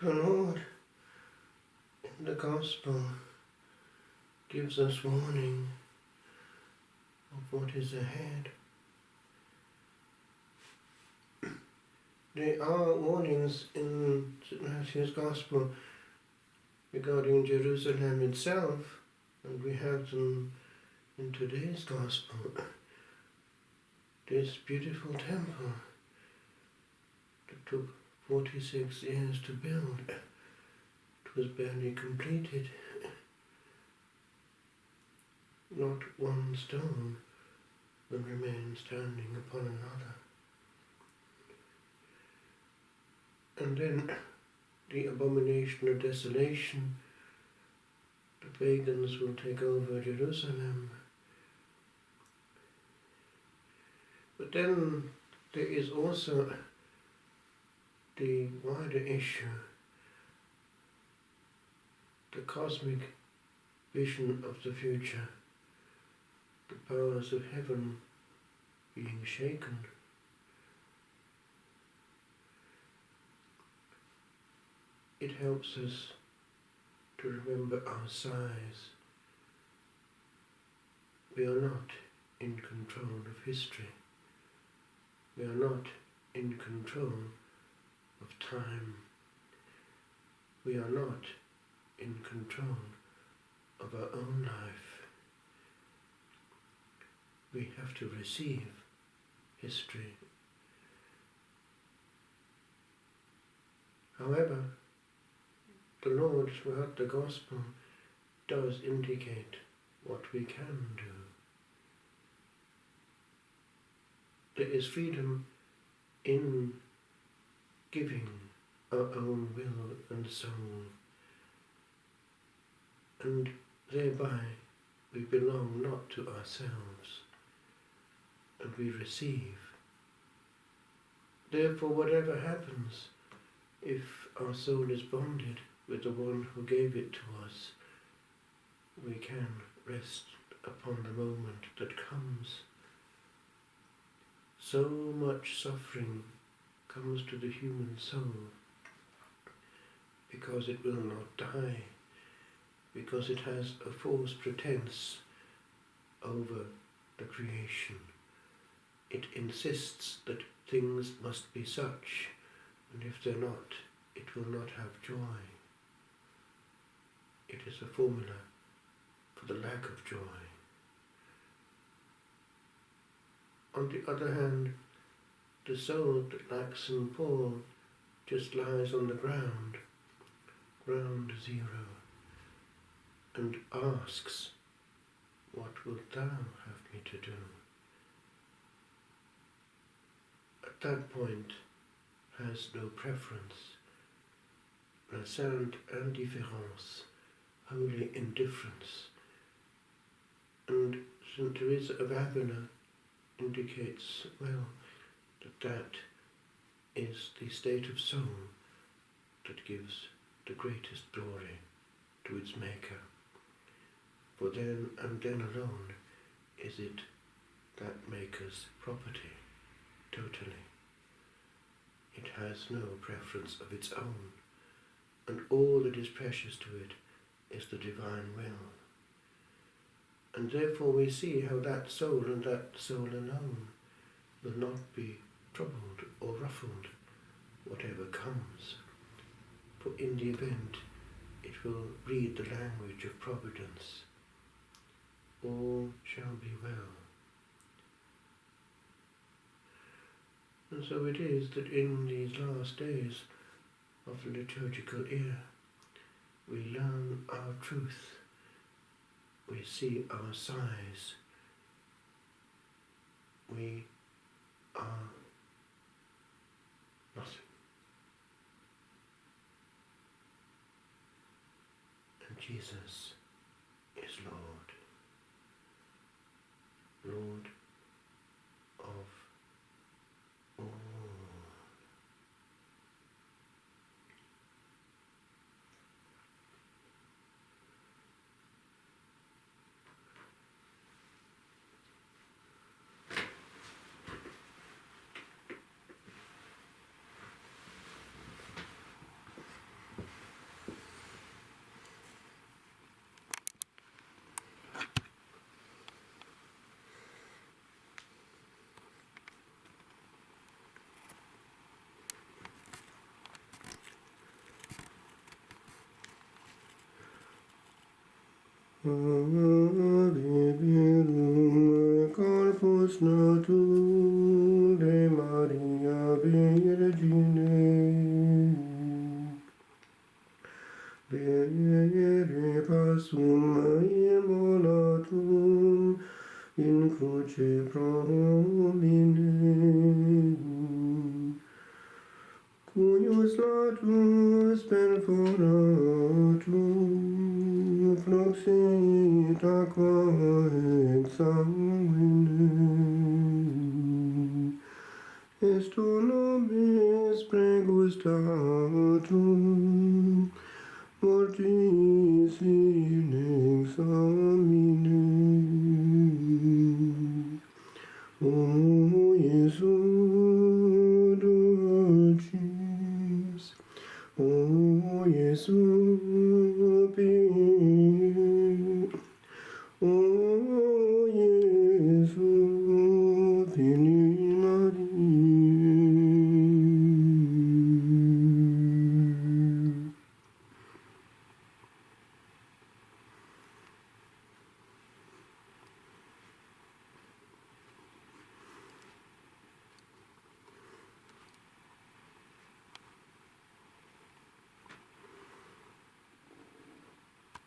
The Lord in the Gospel gives us warning of what is ahead. There are warnings in St. Matthew's Gospel regarding Jerusalem itself, and we have them in today's Gospel. This beautiful temple that took 46 years to build, it was barely completed. Not one stone will remain standing upon another. And then the abomination of desolation, the pagans will take over Jerusalem. But then there is also the wider issue, the cosmic vision of the future, the powers of heaven being shaken. It helps us to remember our size. We are not in control of history. We are not in control of time. We are not in control of our own life. We have to receive history. However, the Lord throughout the Gospel does indicate what we can do. There is freedom in giving our own will and soul, and thereby we belong not to ourselves, and we receive. Therefore, whatever happens, if our soul is bonded with the one who gave it to us, we can rest upon the moment that comes. So much suffering comes to the human soul because it will not die, because it has a false pretense over the creation. It insists that things must be such, and if they're not, it will not have joy. It is a formula for the lack of joy. On the other hand, the soul that lacks St. Paul just lies on the ground zero, and asks, "What wilt thou have me to do?" At that point, has no preference, la sainte indifférence, holy indifference. And St. Teresa of Avila indicates well that is the state of soul that gives the greatest glory to its Maker. For then and then alone is it that Maker's property, totally. It has no preference of its own, and all that is precious to it is the divine will. And therefore we see how that soul and that soul alone will not be troubled or ruffled, whatever comes. For in the event, it will read the language of providence. All shall be well. And so it is that in these last days of the liturgical year, we learn our truth. We see our size. We are nothing. And Jesus is Lord. Lord of all. Ave Verum Corpus Natum de Maria Virgine, Vere Pasum Immolatum in cruce promine, cuius latus perforatum fluxit aqua et sanguine, est tu nobis pregustatum mortis in examine. O Iesu dulcis, O Iesu